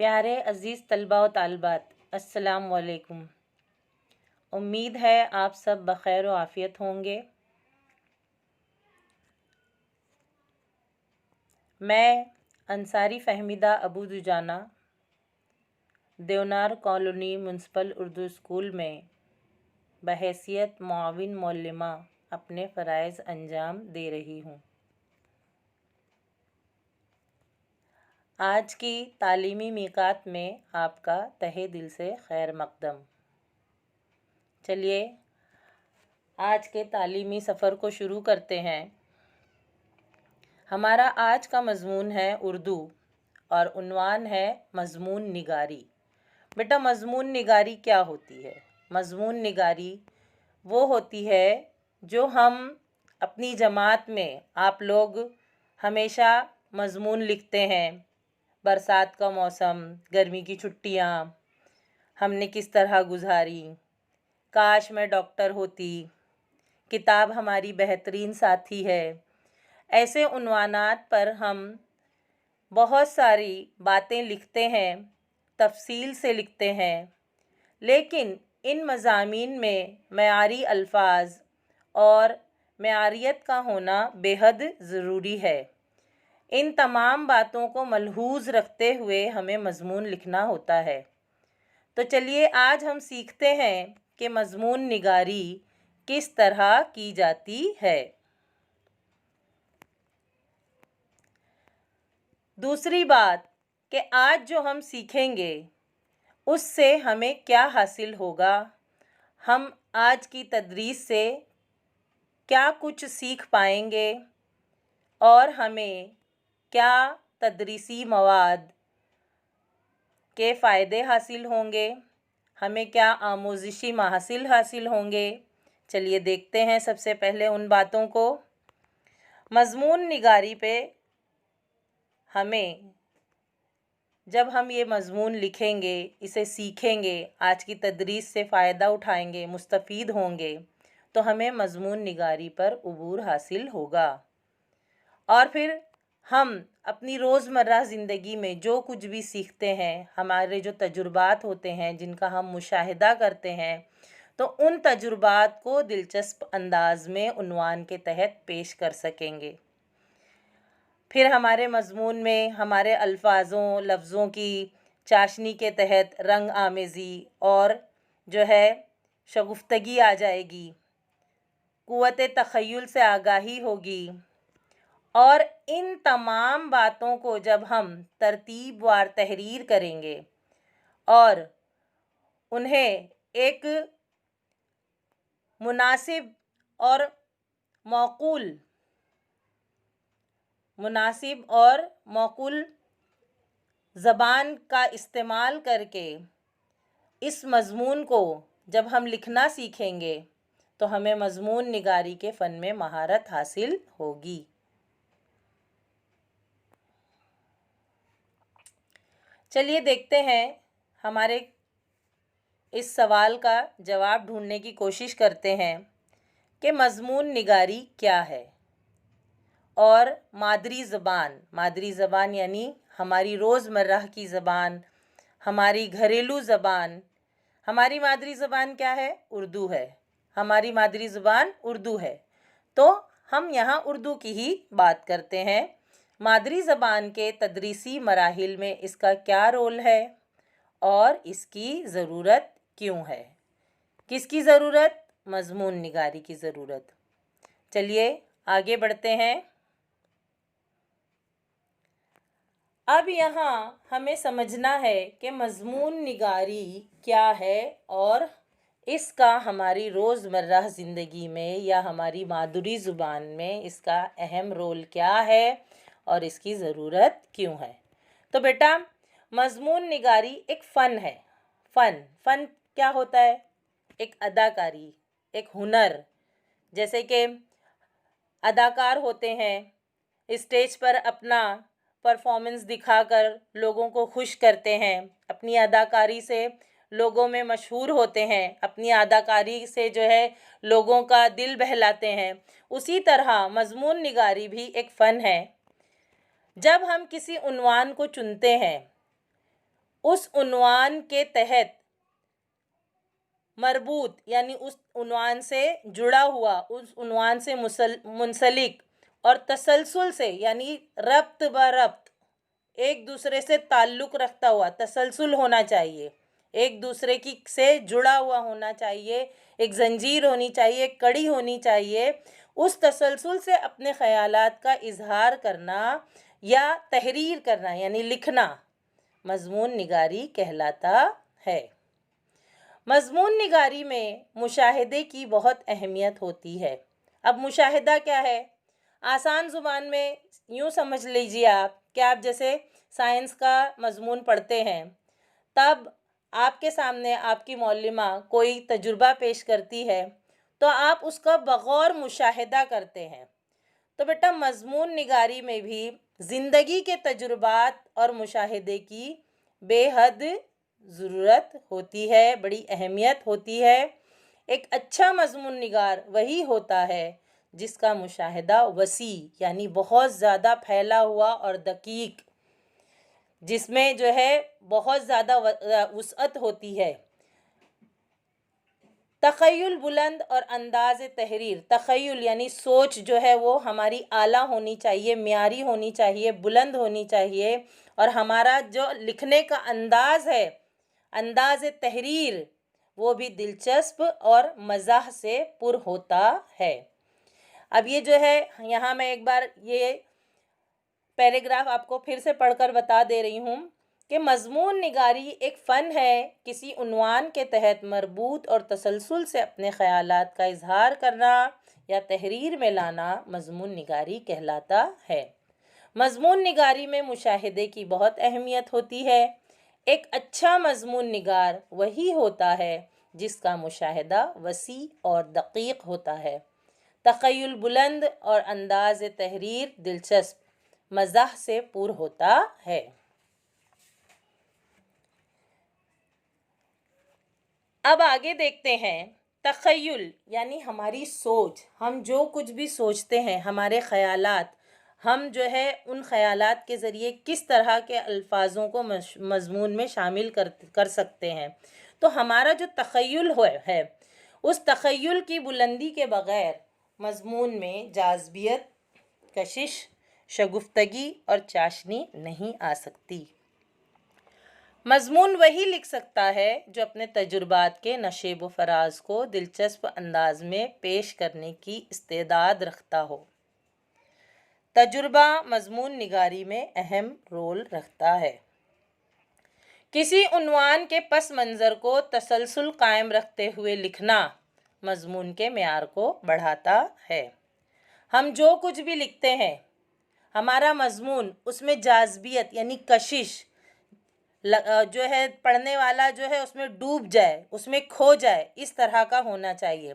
प्यारे अज़ीज़ तलबा व तालिबात, अस्सलाम वालेकुम। उम्मीद है आप सब बख़ैर व आफ़ियत होंगे। मैं Ansari Fahmida Abu Dujana Deonar colony municipal Urdu school में बहैसियत मुआविन मुअल्लिमा अपने फ़राइज़ अंजाम दे रही हूँ। आज की तालीमी मीक़ात में आपका तहे दिल से खैर मक़दम। चलिए आज के तालीमी सफ़र को शुरू करते हैं। हमारा आज का मज़मून है उर्दू और उन्वान है मज़मून निगारी। बेटा, मज़मून निगारी क्या होती है? मज़मून निगारी वो होती है जो हम अपनी जमात में आप लोग हमेशा मज़मून लिखते हैं। बरसात का मौसम, गर्मी की छुट्टियाँ हमने किस तरह गुजारी, काश मैं डॉक्टर होती, किताब हमारी बेहतरीन साथी है। ऐसे उन्वानात पर हम बहुत सारी बातें लिखते हैं, तफ़सील से लिखते हैं, लेकिन इन मज़ामीन में मयारी अल्फाज और मयारियत का होना बेहद ज़रूरी है। इन तमाम बातों को मलहूज़ रखते हुए हमें मज़मून लिखना होता है। तो चलिए आज हम सीखते हैं कि मज़मून निगारी किस तरह की जाती है। दूसरी बात कि आज जो हम सीखेंगे उससे हमें क्या हासिल होगा, हम आज की तदरीस से क्या कुछ सीख पाएंगे और हमें क्या तदरीसी मवाद के फ़ायदे हासिल होंगे, हमें क्या आमोज़िशी महासिल हासिल होंगे। चलिए देखते हैं सबसे पहले उन बातों को। मज़मून निगारी पे हमें जब हम ये मज़मून लिखेंगे, इसे सीखेंगे, आज की तदरीस से फ़ायदा उठाएंगे, मुस्तफ़ीद होंगे, तो हमें मज़मून निगारी पर उबूर हासिल होगा। और फिर हम अपनी रोज़मर्रा ज़िंदगी में जो कुछ भी सीखते हैं, हमारे जो तजुर्बात होते हैं, जिनका हम मुशाहिदा करते हैं, तो उन तजुर्बात को दिलचस्प अंदाज में उन्वान के तहत पेश कर सकेंगे। फिर हमारे मज़मून में हमारे अल्फाज़ों लफ्ज़ों की चाशनी के तहत रंग आमेज़ी और जो है शगुफ्तगी आ जाएगी, क़ुव्वत तख़य्युल से आगाही होगी। और इन तमाम बातों को जब हम तरतीबवार तहरीर करेंगे और उन्हें एक मुनासिब और मौकूल ज़बान का इस्तेमाल करके इस मज़मून को जब हम लिखना सीखेंगे तो हमें मज़मून निगारी के फ़न में महारत हासिल होगी। चलिए देखते हैं, हमारे इस सवाल का जवाब ढूंढने की कोशिश करते हैं कि मज़मून निगारी क्या है और मादरी ज़बान यानी हमारी रोज़मर्रा की ज़बान, हमारी घरेलू ज़बान। हमारी मादरी ज़बान क्या है? उर्दू है। हमारी मादरी ज़बान उर्दू है, तो हम यहाँ उर्दू की ही बात करते हैं। मादरी ज़बान के तदरीसी मराहिल में इसका क्या रोल है और इसकी ज़रूरत क्यों है? किसकी ज़रूरत? मज़मून निगारी की ज़रूरत। चलिए आगे बढ़ते हैं। अब यहाँ हमें समझना है कि मज़मून निगारी क्या है और इसका हमारी रोज़मर्रा ज़िंदगी में या हमारी मादरी ज़ुबान में इसका अहम रोल क्या है और इसकी ज़रूरत क्यों है। तो बेटा, मज़मून निगारी एक फ़न है। फ़न क्या होता है? एक अदाकारी, एक हुनर। जैसे कि अदाकार होते हैं, स्टेज पर अपना परफॉर्मेंस दिखाकर लोगों को खुश करते हैं, अपनी अदाकारी से लोगों में मशहूर होते हैं, अपनी अदाकारी से जो है लोगों का दिल बहलाते हैं। उसी तरह मज़मून निगारी भी एक फ़न है। जब हम किसी उन्वान को चुनते हैं उस उन्वान के तहत मरबूत यानी उस उन्वान से जुड़ा हुआ, उस उन्वान से मुंसलिक, और तसलसल से यानी रब्त ब रब्त, एक दूसरे से ताल्लुक़ रखता हुआ, तसलसल होना चाहिए, एक दूसरे की से जुड़ा हुआ होना चाहिए, एक जंजीर होनी चाहिए, एक कड़ी होनी चाहिए। उस तसलसल से अपने ख़यालात का इजहार करना या तहरीर करना यानी लिखना मज़मून निगारी कहलाता है। मज़मून निगारी में मुशाहिदे की बहुत अहमियत होती है। अब मुशाहिदा क्या है? आसान ज़ुबान में यूँ समझ लीजिए आप कि आप जैसे साइंस का मज़मून पढ़ते हैं, तब आपके सामने आपकी मौल्लिमा कोई तजुर्बा पेश करती है तो आप उसका बग़ौर मुशाहिदा करते हैं। तो बेटा मज़मून निगारी में भी ज़िंदगी के तजुर्बात और मुशाहिदे की बेहद ज़रूरत होती है, बड़ी अहमियत होती है। एक अच्छा मज़मून निगार वही होता है जिसका मुशाहिदा वसी यानी बहुत ज़्यादा फैला हुआ और दकीक, जिसमें जो है बहुत ज़्यादा वुसअत होती है। तख़य्युल बुलंद और अंदाज़ तहरीर, तख़य्युल यानी सोच जो है वो हमारी आला होनी चाहिए, म्यारी होनी चाहिए, बुलंद होनी चाहिए, और हमारा जो लिखने का अंदाज़ है, अंदाज़ तहरीर, वो भी दिलचस्प और मज़ाह से पुर होता है। अब ये जो है यहाँ मैं एक बार ये पैराग्राफ आपको फिर से पढ़कर बता दे रही हूँ कि मज़मून निगारी एक फ़न है, किसी उन्वान के तहत मरबूत और तसलसल से अपने ख़यालात का इजहार करना या तहरीर में लाना मज़मून निगारी कहलाता है। मज़मून निगारी में मुशाहिदे की बहुत अहमियत होती है। एक अच्छा मज़मून निगार वही होता है जिसका मुशाहिदा वसी और दक़ीक़ होता है, तख़य्युल बुलंद और अंदाज़ तहरीर दिलचस्प, मज़ाह से पुर होता है। अब आगे देखते हैं तख़य्युल यानी हमारी सोच, हम जो कुछ भी सोचते हैं, हमारे ख़यालात, हम जो है उन ख़यालात के ज़रिए किस तरह के अल्फाज़ों को मज़मून में शामिल कर सकते हैं। तो हमारा जो तख़य्युल है उस तख़य्युल की बुलंदी के बग़ैर मज़मून में जाज़बियत, कशिश, शगुफ्तगी और चाशनी नहीं आ सकती। मज़मून वही लिख सकता है जो अपने तजुर्बात के नशेब व फराज को दिलचस्प अंदाज में पेश करने की इस्तेदाद रखता हो। तजुर्बा मज़मून निगारी में अहम रोल रखता है। किसी उन्वान के पस मंज़र को तसलसल कायम रखते हुए लिखना मज़मून के मेयार को बढ़ाता है। हम जो कुछ भी लिखते हैं, हमारा मज़मून उसमें जाज़बियत यानी कशिश जो है, पढ़ने वाला जो है उसमें डूब जाए, उसमें खो जाए, इस तरह का होना चाहिए।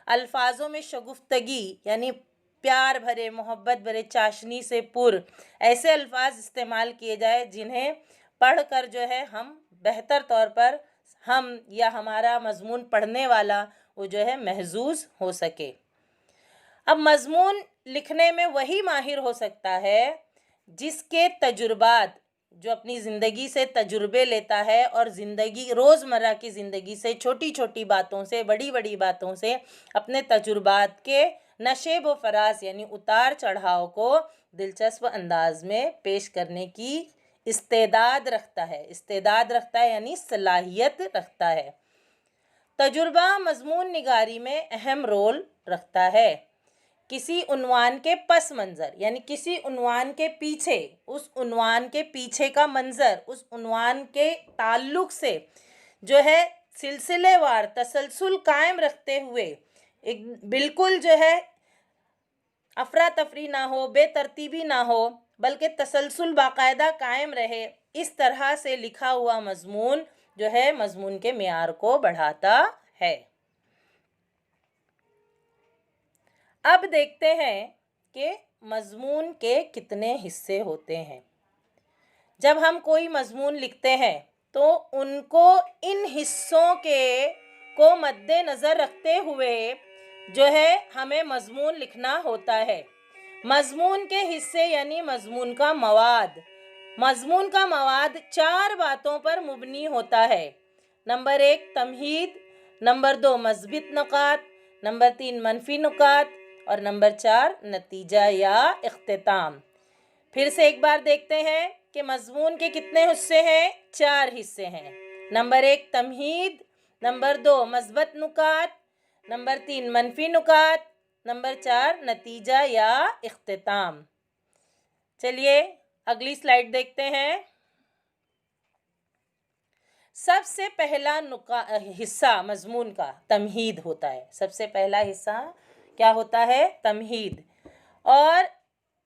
अल्फाजों में शगुफ्तगी यानी प्यार भरे, मोहब्बत भरे, चाशनी से पुर ऐसे अल्फाज इस्तेमाल किए जाए जिन्हें पढ़कर जो है हम बेहतर तौर पर हम या हमारा मज़मून पढ़ने वाला वो जो है महजूज हो सके। अब मज़मून लिखने में वही माहिर हो सकता है जिसके तजुर्बात, जो अपनी ज़िंदगी से तजुर्बे लेता है और ज़िंदगी, रोज़मर्रा की ज़िंदगी से, छोटी छोटी बातों से, बड़ी बड़ी बातों से अपने तजुर्बात के नशेब व फराज यानी उतार चढ़ाव को दिलचस्प अंदाज में पेश करने की इस्तेदाद रखता है। इस्तेदाद रखता है यानी सलाहियत रखता है। तजुर्बा मज़मून निगारी में अहम रोल रखता है। किसी उन्वान के पस मंज़र यानी किसी उन्वान के पीछे, उस उन्वान के पीछे का मंज़र, उस उन्वान के ताल्लुक़ से जो है सिलसिलेवार तसलसल कायम रखते हुए, एक बिल्कुल जो है अफरा तफरी ना हो, बेतरतीबी ना हो, बल्कि तसलसल बाकायदा कायम रहे, इस तरह से लिखा हुआ मज़मून जो है मज़मून के मेयार को बढ़ाता है। अब देखते हैं कि मज़मून के कितने हिस्से होते हैं। जब हम कोई मज़मून लिखते हैं तो उनको इन हिस्सों को मद्देनज़र रखते हुए जो है हमें मज़मून लिखना होता है। मज़मून के हिस्से यानी मज़मून का मवाद, मजमून का मवाद 4 बातों पर मुबनी होता है। नंबर 1 तमहीद, नंबर 2 मस्बित नुकात, नंबर 3 मनफी नुकात और नंबर 4 नतीजा या इख्तिताम। फिर से एक बार देखते हैं कि मजमून के कितने हिस्से हैं। 4 हिस्से हैं। नंबर 1 तमहीद, नंबर 2 मस्बत नुकात, नंबर 3 मनफी नुकात, नंबर 4 नतीजा या इख्तिताम। चलिए अगली स्लाइड देखते हैं। सबसे पहला हिस्सा मजमून का तमहीद होता है। सबसे पहला हिस्सा क्या होता है? तमहीद। और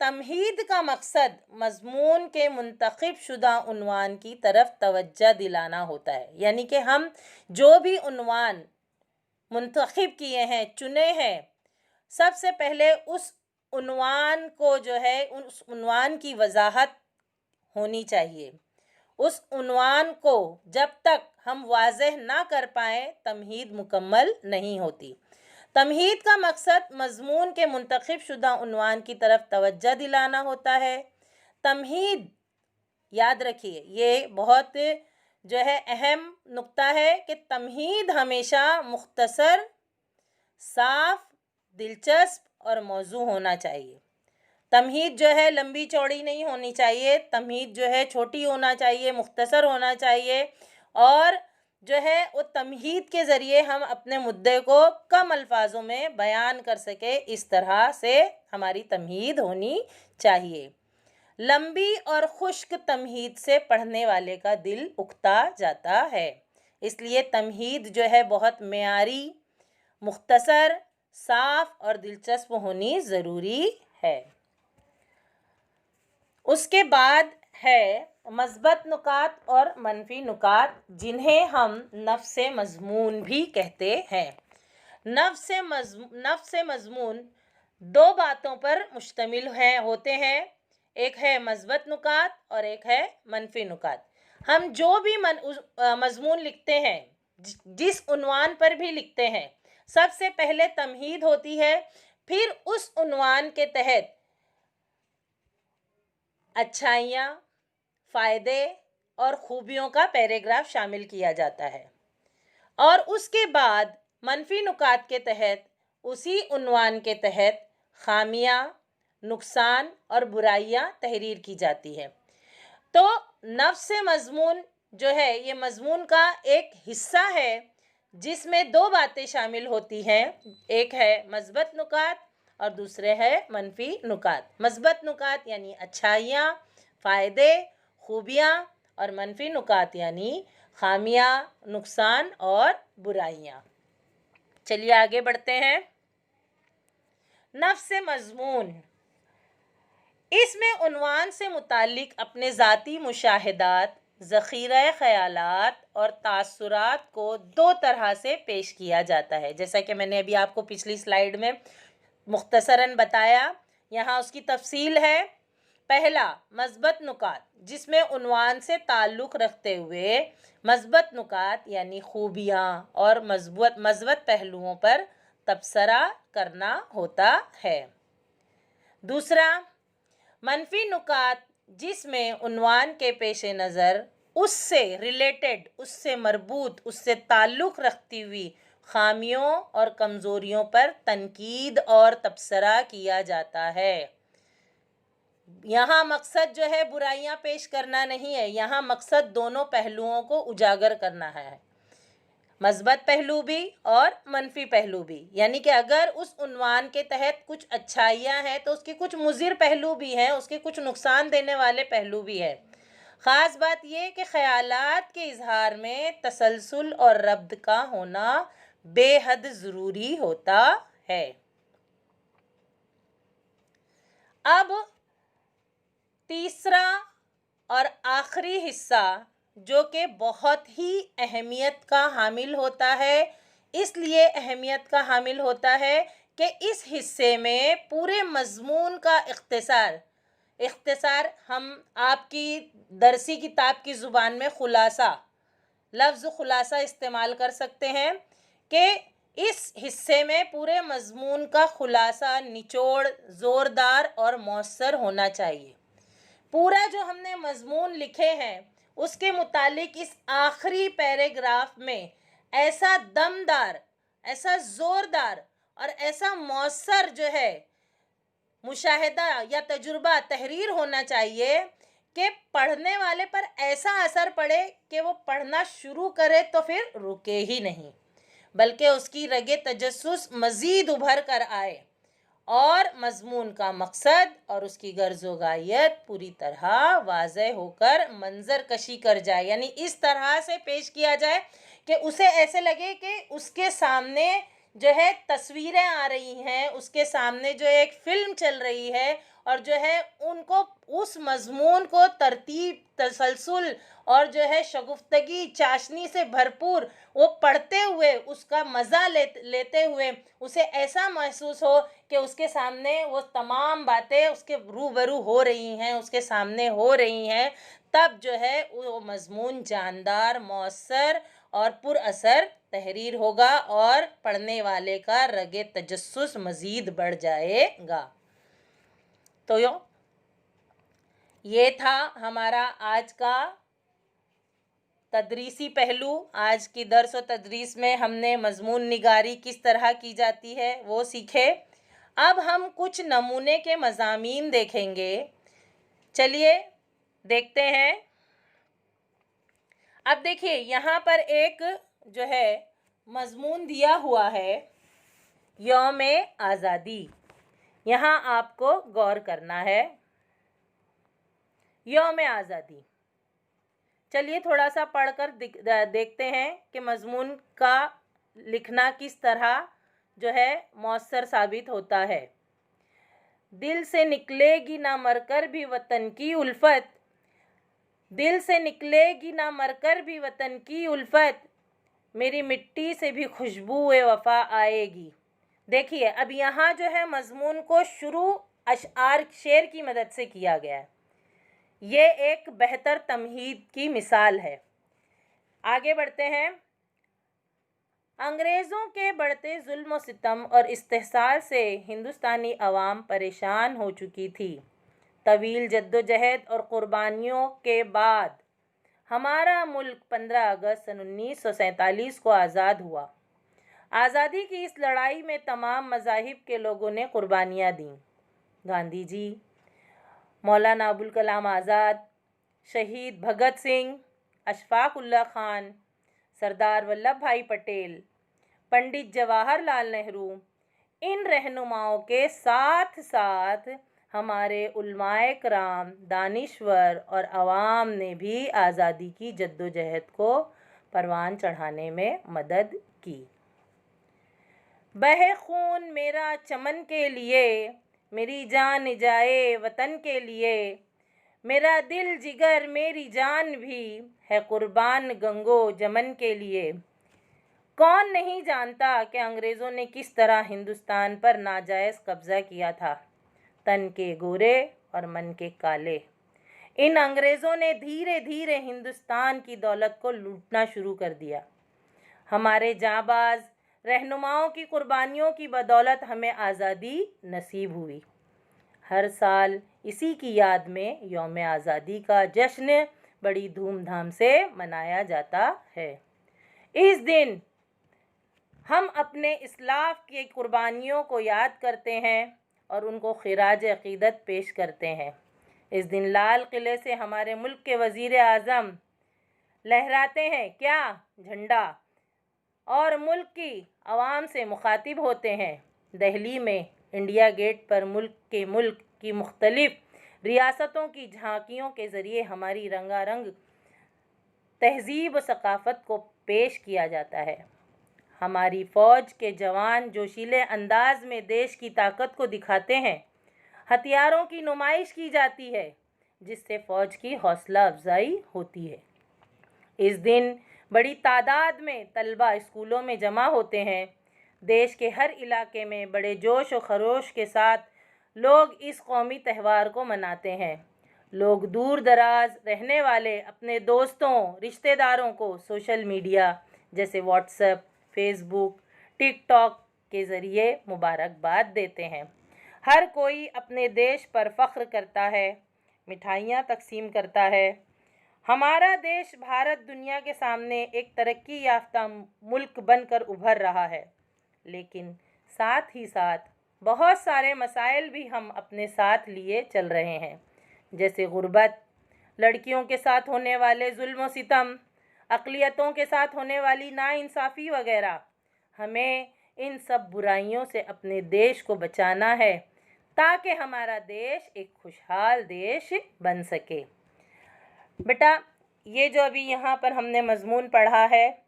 तमहीद का मकसद मजमून के मुंतखब शुदा उन्वान की तरफ तवज्जो दिलाना होता है। यानी कि हम जो भी उन्वान मुंतखब किए हैं, चुने हैं, सबसे पहले उस उन्वान को जो है उस उन्वान की वजाहत होनी चाहिए। उस उन्वान को जब तक हम वाज़ेह ना कर पाएँ तमहीद मुकम्मल नहीं होती। तमहीद का मकसद मजमून के मुंतखब शुदा उन्वान की तरफ तवज्जो दिलाना होता है। तमहीद याद रखिए, ये बहुत जो है अहम नुक्ता है कि तमहीद हमेशा मुख्तसर, साफ, दिलचस्प और मौजू होना चाहिए। तमहीद जो है लंबी चौड़ी नहीं होनी चाहिए। तमहीद जो है छोटी होना चाहिए, मुख्तसर होना चाहिए और जो है वो तमहीद के ज़रिए हम अपने मुद्दे को कम अल्फाजों में बयान कर सके, इस तरह से हमारी तमहीद होनी चाहिए। लंबी और खुश्क तमहीद से पढ़ने वाले का दिल उकता जाता है। इसलिए तमहीद जो है बहुत मेयारी, मुख्तसर, साफ और दिलचस्प होनी ज़रूरी है। उसके बाद है मस्बत नुकात और मनफी नुकात, जिन्हें हम नफ्स मजमून भी कहते हैं। नफ्स मजमून 2 बातों पर मुश्तमिल होते हैं। एक है मस्बत नुकात और एक है मनफी नुकात। हम जो भी मजमून लिखते हैं, जिस उन्वान पर भी लिखते हैं, सबसे पहले तमहीद होती है, फिर उस उन्वान के तहत अच्छाइयाँ, फ़ायदे और खूबियों का पैराग्राफ शामिल किया जाता है और उसके बाद मनफी नुकात के तहत उसी उन्वान के तहत खामियाँ, नुकसान और बुराइयाँ तहरीर की जाती है। तो नफ्स मजमून जो है ये मजमून का एक हिस्सा है जिसमें 2 बातें शामिल होती हैं। एक है मस्बत नुकात और दूसरे है मनफी नुकात। मस्बत नुकात यानी अच्छाइयाँ, फ़ायदे, खूबियाँ और मनफी नुकात यानी खामियाँ, नुकसान और बुराइयाँ। चलिए आगे बढ़ते हैं। नफ्स मजमून, इसमें उन्वान से मुताल्लिक अपने ज़ाती मुशाहिदात, ज़ख़ीरा ख़यालात और तासुरात को 2 तरह से पेश किया जाता है। जैसा कि मैंने अभी आपको पिछली स्लाइड में मुख्तसरन बताया, यहाँ उसकी तफसील है। पहला मस्बत नुकात, जिसमें उन्वान से ताल्लुक़ रखते हुए मस्बत नुकात यानी खूबियाँ और मस्बत पहलुओं पर तबसरा करना होता है। दूसरा मनफी नुकात, जिसमें उन्वान के पेश नज़र उससे रिलेटेड, उससे मरबूत, उससे ताल्लुक़ रखती हुई खामियों और कमज़ोरियों पर तनकीद और तबसरा किया जाता है। यहाँ मकसद जो है बुराइयाँ पेश करना नहीं है, यहाँ मकसद दोनों पहलुओं को उजागर करना है, मस्बत पहलू भी और मनफी पहलू भी। यानी कि अगर उस उन्वान के तहत कुछ अच्छाइयाँ हैं तो उसके कुछ मुज़िर पहलू भी हैं, उसके कुछ नुकसान देने वाले पहलू भी हैं। ख़ास बात यह कि ख़यालात के इजहार में तसलसल और रब्त का होना बेहद ज़रूरी होता है। अब तीसरा और आखिरी हिस्सा जो कि बहुत ही अहमियत का हामिल होता है, इसलिए अहमियत का हामिल होता है कि इस हिस्से में पूरे मज़मून का इख्तिसार हम आपकी दरसी किताब की ज़ुबान में खुलासा, लफ्ज़ खुलासा इस्तेमाल कर सकते हैं कि इस हिस्से में पूरे मज़मून का खुलासा, निचोड़ ज़ोरदार और मौसर होना चाहिए। पूरा जो हमने मजमून लिखे हैं उसके मुतालिक इस आखिरी पैराग्राफ में ऐसा दमदार, ऐसा ज़ोरदार और ऐसा मौसर जो है मुशाहिदा या तजुर्बा तहरीर होना चाहिए कि पढ़ने वाले पर ऐसा असर पड़े कि वो पढ़ना शुरू करे तो फिर रुके ही नहीं, बल्कि उसकी रगे तजस्सुस मज़ीद उभर कर आए और मज़मून का मकसद और उसकी गर्ज़ो गायत पूरी तरह वाज़ेह होकर मंज़र कशी कर जाए। यानी इस तरह से पेश किया जाए कि उसे ऐसे लगे कि उसके सामने जो है तस्वीरें आ रही हैं, उसके सामने जो एक फ़िल्म चल रही है और जो है उनको उस मज़मून को तरतीब, तसलसल और जो है शगुफ्तगी, चाशनी से भरपूर वो पढ़ते हुए उसका मज़ा लेते हुए उसे ऐसा महसूस हो कि उसके सामने वो तमाम बातें उसके रूबरू हो रही हैं, उसके सामने हो रही हैं। तब जो है वो मज़मून जानदार, मौसर और पुरअसर तहरीर होगा और पढ़ने वाले का रगे तजस्सुस मज़ीद बढ़ जाएगा। तो ये था हमारा आज का तदरीसी पहलू। आज की दर्स व तदरीस में हमने मज़मून निगारी किस तरह की जाती है वो सीखे। अब हम कुछ नमूने के मज़ामीन देखेंगे। चलिए देखते हैं। अब देखिए यहाँ पर एक जो है मज़मून दिया हुआ है, यौम आज़ादी। यहाँ आपको गौर करना है। यौम आज़ादी, चलिए थोड़ा सा पढ़कर देखते हैं कि मज़मून का लिखना किस तरह जो है मौसर साबित होता है। दिल से निकलेगी ना मरकर भी वतन की उल्फत, दिल से निकलेगी ना मरकर भी वतन की उल्फत, मेरी मिट्टी से भी खुशबू वफ़ा आएगी। देखिए अब यहाँ जो है मज़मून को शुरू अशआर शेर की मदद से किया गया है। ये एक बेहतर तमहीद की मिसाल है। आगे बढ़ते हैं। अंग्रेज़ों के बढ़ते जुल्म व सितम और इस्तेहसाल से हिंदुस्तानी अवाम परेशान हो चुकी थी। तवील जद्दोजहद और क़ुरबानियों के बाद हमारा मुल्क 15 अगस्त सन 1947 को आज़ाद हुआ। आज़ादी की इस लड़ाई में तमाम मज़ाहिब के लोगों ने क़ुरबानियाँ दीं। गांधी जी, मौलाना अबुल कलाम आज़ाद, शहीद भगत सिंह, अशफाक़ उल्लाह ख़ान, सरदार वल्लभ भाई पटेल, पंडित जवाहरलाल नेहरू, इन रहनुमाओं के साथ साथ हमारे उलमाए कराम, दानिश्वर और अवाम ने भी आज़ादी की जद्दोजहद को परवान चढ़ाने में मदद की। बहे खून मेरा चमन के लिए, मेरी जान जाए वतन के लिए, मेरा दिल जिगर मेरी जान भी है कुर्बान गंगो जमन के लिए। कौन नहीं जानता कि अंग्रेज़ों ने किस तरह हिंदुस्तान पर नाजायज़ कब्ज़ा किया था। तन के गोरे और मन के काले, इन अंग्रेज़ों ने धीरे धीरे हिंदुस्तान की दौलत को लूटना शुरू कर दिया। हमारे जांबाज रहनुमाओं की कुर्बानियों की बदौलत हमें आज़ादी नसीब हुई। हर साल इसी की याद में यौम आज़ादी का जश्न बड़ी धूमधाम से मनाया जाता है। इस दिन हम अपने इस्लाफ की कुर्बानियों को याद करते हैं और उनको खिराज अक़ीदत पेश करते हैं। इस दिन लाल किले से हमारे मुल्क के वज़ीर आज़म लहराते हैं क्या झंडा और मुल्क की आवाम से मुखातिब होते हैं। दिल्ली में इंडिया गेट पर मुल्क की मुख्तलिफ रियासतों की झांकियों के ज़रिए हमारी रंगारंग तहज़ीब व सकाफ़त को पेश किया जाता है। हमारी फ़ौज के जवान जोशीले अंदाज में देश की ताकत को दिखाते हैं। हथियारों की नुमाइश की जाती है जिससे फ़ौज की हौसला अफजाई होती है। इस दिन बड़ी तादाद में तलबा स्कूलों में जमा होते हैं। देश के हर इलाके में बड़े जोश व खरोश के साथ लोग इस कौमी त्यौहार को मनाते हैं। लोग दूर दराज रहने वाले अपने दोस्तों, रिश्तेदारों को सोशल मीडिया जैसे व्हाट्सएप, फेसबुक, टिकटॉक के ज़रिए मुबारकबाद देते हैं। हर कोई अपने देश पर फ़ख्र करता है। मिठाइयाँ तकसीम करता है। हमारा देश भारत दुनिया के सामने एक तरक्की याफ्ता मुल्क बनकर उभर रहा है, लेकिन साथ ही साथ बहुत सारे मसाइल भी हम अपने साथ लिए चल रहे हैं, जैसे गुर्बत, लड़कियों के साथ होने वाले जुल्म व सितम, अक़लियतों के साथ होने वाली नाइंसाफ़ी वगैरह। हमें इन सब बुराइयों से अपने देश को बचाना है ताकि हमारा देश एक खुशहाल देश बन सके। बेटा, ये जो अभी यहाँ पर हमने मज़मून पढ़ा है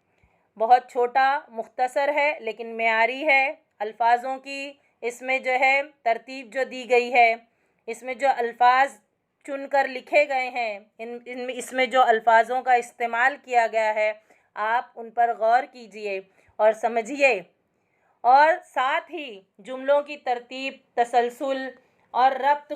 बहुत छोटा मुख्तसर है, लेकिन मेयारी है। अल्फाज़ों की इसमें जो है तरतीब जो दी गई है, इसमें जो अल्फाज चुनकर लिखे गए हैं, इसमें जो अल्फाज़ों का इस्तेमाल किया गया है, आप उन पर गौर कीजिए और समझिए, और साथ ही जुमलों की तरतीब, तसलसल और रब्त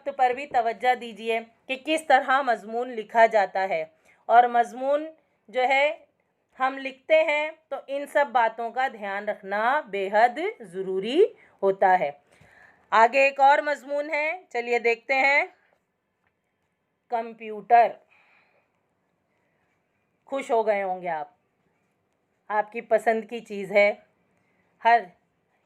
पर भी तवज्जो दीजिए कि किस तरह मज़मून लिखा जाता है। और मज़मून जो है हम लिखते हैं तो इन सब बातों का ध्यान रखना बेहद ज़रूरी होता है। आगे एक और मज़मून है, चलिए देखते हैं। कंप्यूटर। खुश हो गए होंगे आप, आपकी पसंद की चीज़ है।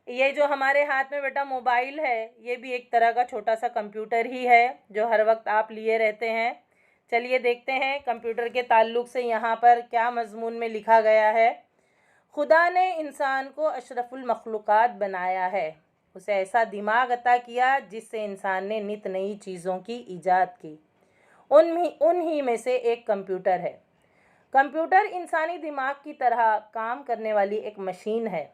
ये जो हमारे हाथ में बेटा मोबाइल है, ये भी एक तरह का छोटा सा कंप्यूटर ही है जो हर वक्त आप लिए रहते हैं। चलिए देखते हैं कंप्यूटर के ताल्लुक़ से यहाँ पर क्या मज़मून में लिखा गया है। खुदा ने इंसान को अशरफुल मखलूक़ात बनाया है, उसे ऐसा दिमाग अता किया जिससे इंसान ने नित नई चीज़ों की ईजाद की। उन्हीं में से एक कंप्यूटर है। कंप्यूटर इंसानी दिमाग की तरह काम करने वाली एक मशीन है।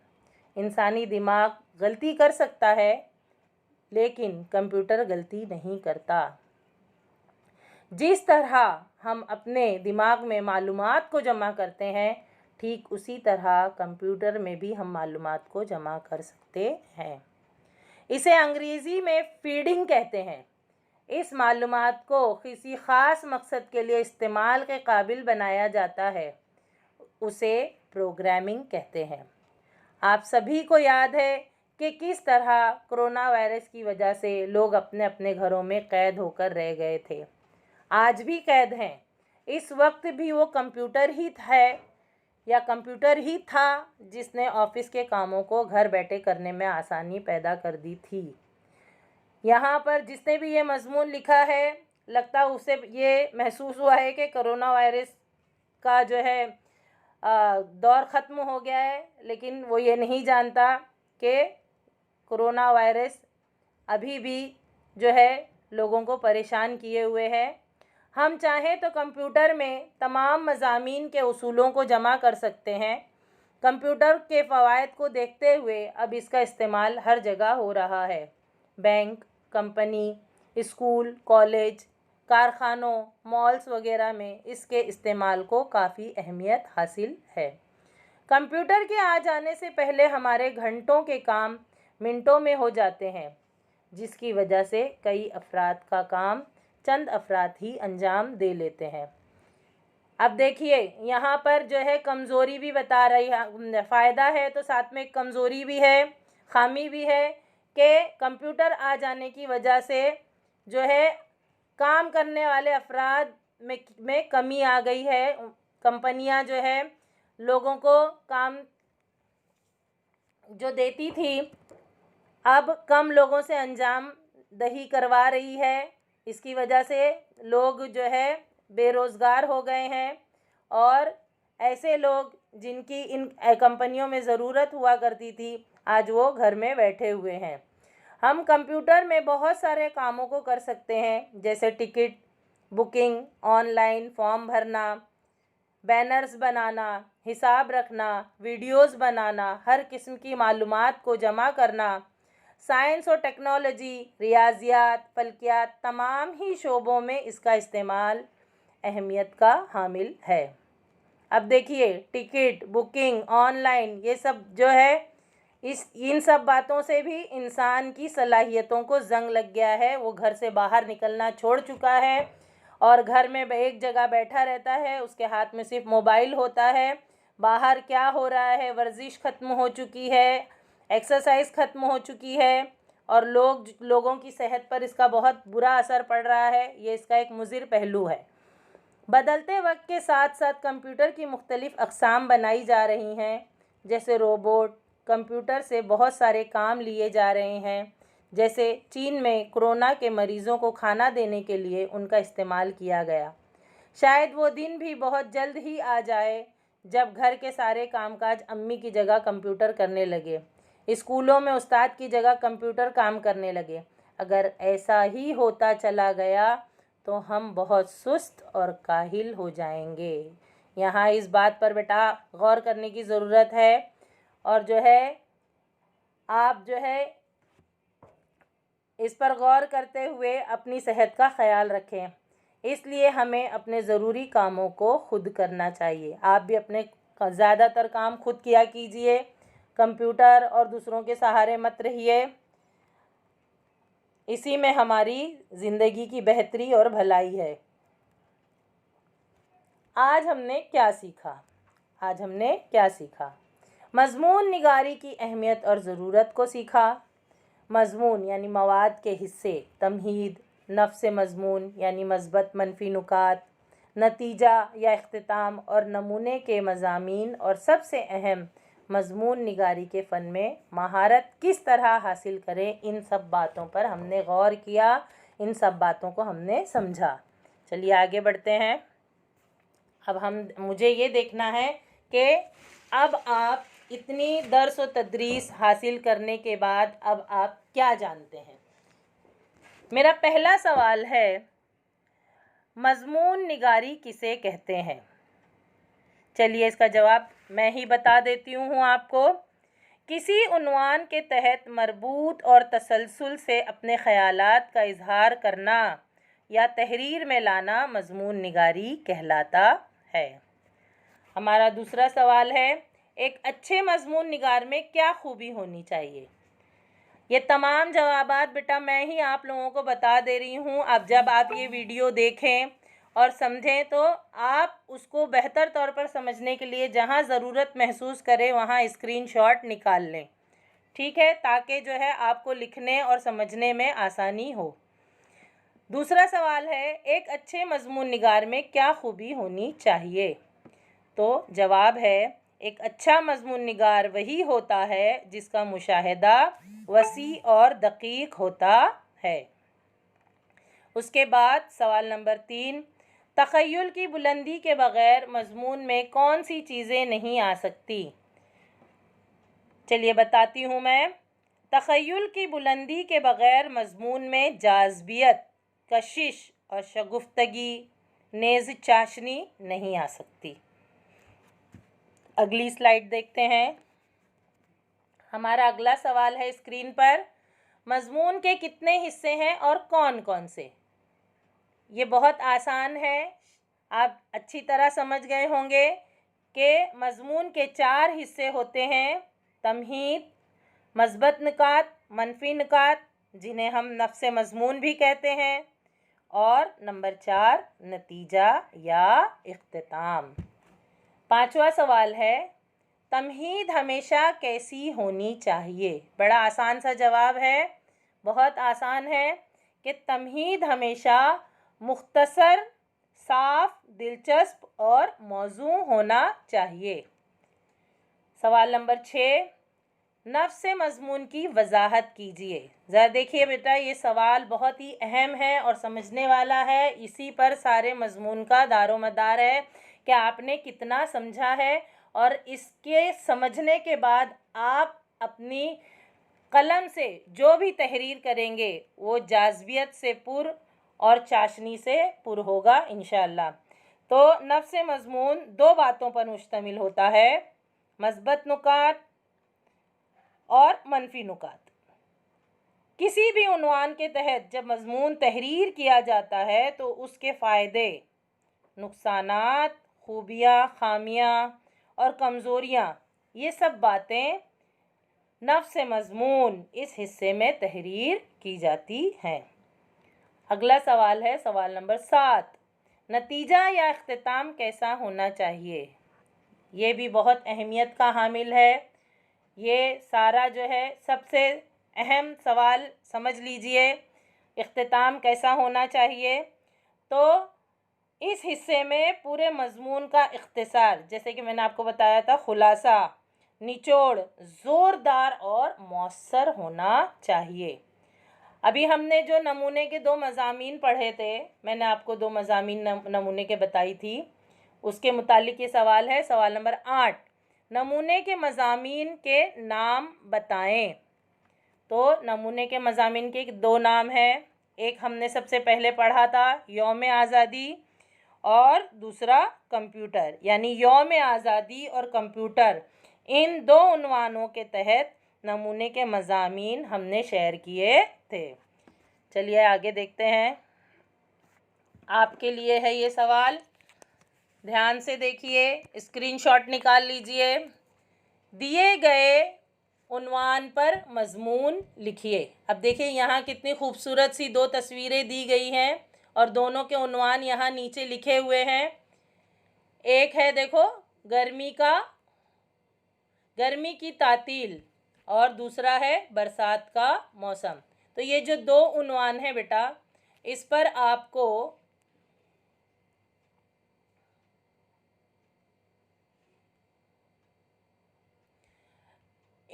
इंसानी दिमाग गलती कर सकता है, लेकिन कंप्यूटर गलती नहीं करता। जिस तरह हम अपने दिमाग में मालूमात को जमा करते हैं, ठीक उसी तरह कंप्यूटर में भी हम मालूमात को जमा कर सकते हैं। इसे अंग्रेज़ी में फीडिंग कहते हैं। इस मालूमात को किसी ख़ास मकसद के लिए इस्तेमाल के काबिल बनाया जाता है, उसे प्रोग्रामिंग कहते हैं। आप सभी को याद है कि किस तरह कोरोना वायरस की वजह से लोग अपने अपने घरों में क़ैद होकर रह गए थे, आज भी कैद हैं। इस वक्त भी वो कंप्यूटर ही था जिसने ऑफिस के कामों को घर बैठे करने में आसानी पैदा कर दी थी। यहाँ पर जिसने भी ये मज़मून लिखा है, लगता उसे ये महसूस हुआ है कि कोरोना वायरस का जो है दौर ख़त्म हो गया है, लेकिन वो ये नहीं जानता कि कोरोना वायरस अभी भी जो है लोगों को परेशान किए हुए है। हम चाहें तो कंप्यूटर में तमाम मज़ामीन के उसूलों को जमा कर सकते हैं। कंप्यूटर के फ़वाइद को देखते हुए अब इसका इस्तेमाल हर जगह हो रहा है। बैंक, कंपनी, स्कूल, कॉलेज, कारखानों, मॉल्स वगैरह में इसके इस्तेमाल को काफ़ी अहमियत हासिल है। कंप्यूटर के आ जाने से पहले हमारे घंटों के काम मिनटों में हो जाते हैं, जिसकी वजह से कई अफराद का काम चंद अफराद ही अंजाम दे लेते हैं। अब देखिए यहाँ पर जो है कमज़ोरी भी बता रही है, फ़ायदा है तो साथ में कमज़ोरी भी है, ख़ामी भी है कि कंप्यूटर आ जाने की वजह से जो है काम करने वाले अफराद में कमी आ गई है। कंपनियां जो है लोगों को काम जो देती थी, अब कम लोगों से अंजाम दही करवा रही है। इसकी वजह से लोग जो है बेरोज़गार हो गए हैं, और ऐसे लोग जिनकी इन कंपनियों में ज़रूरत हुआ करती थी, आज वो घर में बैठे हुए हैं। हम कंप्यूटर में बहुत सारे कामों को कर सकते हैं, जैसे टिकट बुकिंग, ऑनलाइन फॉर्म भरना, बैनर्स बनाना, हिसाब रखना, वीडियोस बनाना, हर किस्म की मालूमात को जमा करना। साइंस और टेक्नोलॉजी, रियाजियात, फल्कियात, तमाम ही शोबों में इसका इस्तेमाल अहमियत का हामिल है। अब देखिए टिकट बुकिंग, ऑनलाइन, ये सब जो है इन सब बातों से भी इंसान की सलाहियतों को जंग लग गया है। वो घर से बाहर निकलना छोड़ चुका है और घर में एक जगह बैठा रहता है, उसके हाथ में सिर्फ मोबाइल होता है। बाहर क्या हो रहा है, वर्जिश ख़त्म हो चुकी है, एक्सरसाइज ख़त्म हो चुकी है, और लोगों की सेहत पर इसका बहुत बुरा असर पड़ रहा है। ये इसका एक मुज़िर पहलू है। बदलते वक्त के साथ साथ कंप्यूटर की मुख्तलिफ़ अक़साम बनाई जा रही हैं, जैसे रोबोट। कंप्यूटर से बहुत सारे काम लिए जा रहे हैं, जैसे चीन में कोरोना के मरीज़ों को खाना देने के लिए उनका इस्तेमाल किया गया। शायद वो दिन भी बहुत जल्द ही आ जाए जब घर के सारे कामकाज अम्मी की जगह कंप्यूटर करने लगे, स्कूलों में उस्ताद की जगह कंप्यूटर काम करने लगे। अगर ऐसा ही होता चला गया तो हम बहुत सुस्त और काहिल हो जाएंगे। यहाँ इस बात पर बेटा गौर करने की ज़रूरत है, और जो है आप जो है इस पर गौर करते हुए अपनी सेहत का ख्याल रखें। इसलिए हमें अपने ज़रूरी कामों को खुद करना चाहिए। आप भी अपने ज़्यादातर काम खुद किया कीजिए, कंप्यूटर और दूसरों के सहारे मत रहिए। इसी में हमारी ज़िंदगी की बेहतरी और भलाई है। आज हमने क्या सीखा? मज़मून निगारी की अहमियत और ज़रूरत को सीखा। मज़मून यानी मवाद के हिस्से, तमहीद, नफ्स मज़मून यानी मस्बत मनफी नुकात, नतीजा या इख्तिताम और नमूने के मज़ामीन, और सबसे अहम मज़मून निगारी के फ़न में महारत किस तरह हासिल करें। इन सब बातों पर हमने गौर किया, इन सब बातों को हमने समझा। चलिए आगे बढ़ते हैं। अब मुझे ये देखना है कि अब आप इतनी दर्स व तदरीस हासिल करने के बाद अब आप क्या जानते हैं। मेरा पहला सवाल है, मज़मून निगारी किसे कहते हैं? चलिए इसका जवाब मैं ही बता देती हूँ आपको। किसी उन्वान के तहत मरबूत और तसलसल से अपने ख़यालात का इजहार करना या तहरीर में लाना मज़मून निगारी कहलाता है। हमारा दूसरा सवाल है, एक अच्छे मज़मून निगार में क्या खूबी होनी चाहिए? ये तमाम जवाबात बेटा मैं ही आप लोगों को बता दे रही हूँ। अब जब आप ये वीडियो देखें और समझें तो आप उसको बेहतर तौर पर समझने के लिए जहाँ ज़रूरत महसूस करें वहाँ स्क्रीनशॉट निकाल लें, ठीक है, ताकि जो है आपको लिखने और समझने में आसानी हो। दूसरा सवाल है, एक अच्छे मज़मून निगार में क्या खूबी होनी चाहिए? तो जवाब है, एक अच्छा मज़मून निगार वही होता है जिसका मुशाहिदा वसी और दक़ीक़ होता है। उसके बाद सवाल नंबर 3, तख़य्युल की बुलंदी के बग़ैर मज़मून में कौन सी चीज़ें नहीं आ सकती? चलिए बताती हूँ मैं। तख़य्युल की बुलंदी के बग़ैर मज़मून में जाज़बियत, कशिश और शगुफ्तगी, नेज़ चाशनी नहीं आ सकती। अगली स्लाइड देखते हैं। हमारा अगला सवाल है स्क्रीन पर, मज़मून के कितने हिस्से हैं और कौन कौन से? ये बहुत आसान है, आप अच्छी तरह समझ गए होंगे कि मज़मून के 4 हिस्से होते हैं, तमहीद, मस्बत निकात, मनफी निकात जिन्हें हम नफ्स मज़मून भी कहते हैं, और नंबर 4 नतीजा या इख्तिताम। 5वां सवाल है, तमहीद हमेशा कैसी होनी चाहिए? बड़ा आसान सा जवाब है, बहुत आसान है कि तमहीद हमेशा मुख्तसर, साफ, दिलचस्प और मौजू होना चाहिए। सवाल नंबर 6, नफ्स मज़मून की वजाहत कीजिए। ज़रा देखिए बेटा, ये सवाल बहुत ही अहम है और समझने वाला है। इसी पर सारे मज़मून का दारोमदार है कि आपने कितना समझा है, और इसके समझने के बाद आप अपनी कलम से जो भी तहरीर करेंगे वो जाज़बियत से पुर और चाशनी से पुर होगा इंशाअल्लाह। तो नफ्स मज़मून 2 बातों पर मुश्तमिल होता है, मस्बत नुकात और मनफी नुकात। किसी भी उन्वान के तहत जब मज़मून तहरीर किया जाता है तो उसके फ़ायदे, नुकसानात, खूबियाँ, खामियाँ और कमज़ोरियाँ, ये सब बातें नफ्स मज़मून इस हिस्से में तहरीर की जाती हैं। अगला सवाल है सवाल नंबर 7, नतीजा या इख्तिताम कैसा होना चाहिए? ये भी बहुत अहमियत का हामिल है। ये सारा जो है सबसे अहम सवाल समझ लीजिए, इख्तिताम कैसा होना चाहिए। तो इस हिस्से में पूरे मज़मून का इख्तिसार, जैसे कि मैंने आपको बताया था, खुलासा, निचोड़ ज़ोरदार और मौसर होना चाहिए। अभी हमने जो नमूने के 2 मज़ामीन पढ़े थे, मैंने आपको 2 मज़ामीन नमूने के बताई थी, उसके मुतालिक ये सवाल है, सवाल नंबर 8, नमूने के मज़ामीन के नाम बताएं। तो नमूने के मज़ामीन के 2 नाम हैं, एक हमने सबसे पहले पढ़ा था यौम आज़ादी और दूसरा कंप्यूटर, यानी यौम आज़ादी और कंप्यूटर, इन 2 उन्वानों के तहत नमूने के मज़ामीन हमने शेयर किए थे। चलिए आगे देखते हैं। आपके लिए है ये सवाल, ध्यान से देखिए, स्क्रीनशॉट निकाल लीजिए। दिए गए उन्वान पर मज़मून लिखिए। अब देखिए यहाँ कितनी खूबसूरत सी 2 तस्वीरें दी गई हैं और दोनों के उन्वान यहाँ नीचे लिखे हुए हैं। एक है देखो गर्मी की तातील और दूसरा है बरसात का मौसम। तो ये जो 2 उन्वान हैं बेटा, इस पर आपको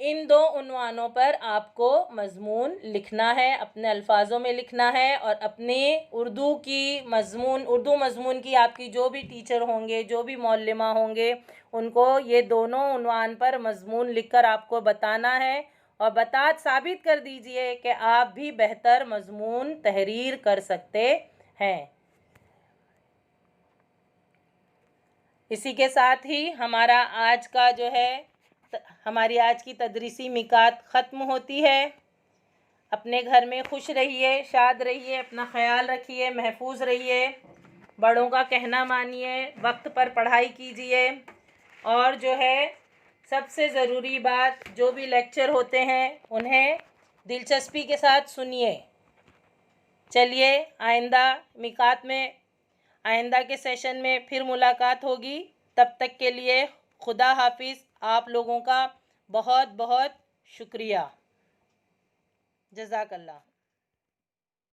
इन 2 उन्वानों पर आपको मज़मून लिखना है, अपने अल्फाजों में लिखना है और अपने उर्दू मज़मून की आपकी जो भी टीचर होंगे, जो भी मौल्लिमा होंगे, उनको ये दोनों उन्वान पर मज़मून लिखकर आपको बताना है और साबित कर दीजिए कि आप भी बेहतर मज़मून तहरीर कर सकते हैं। इसी के साथ ही हमारी आज की तदरीसी मिकात ख़त्म होती है। अपने घर में खुश रहिए, शाद रहिए, अपना ख्याल रखिए, महफूज रहिए, बड़ों का कहना मानिए, वक्त पर पढ़ाई कीजिए और जो है सबसे ज़रूरी बात, जो भी लेक्चर होते हैं उन्हें दिलचस्पी के साथ सुनिए। चलिए आइंदा के सेशन में फिर मुलाकात होगी। तब तक के लिए खुदा हाफिज़। आप लोगों का बहुत बहुत शुक्रिया। जज़ाकल्लाह।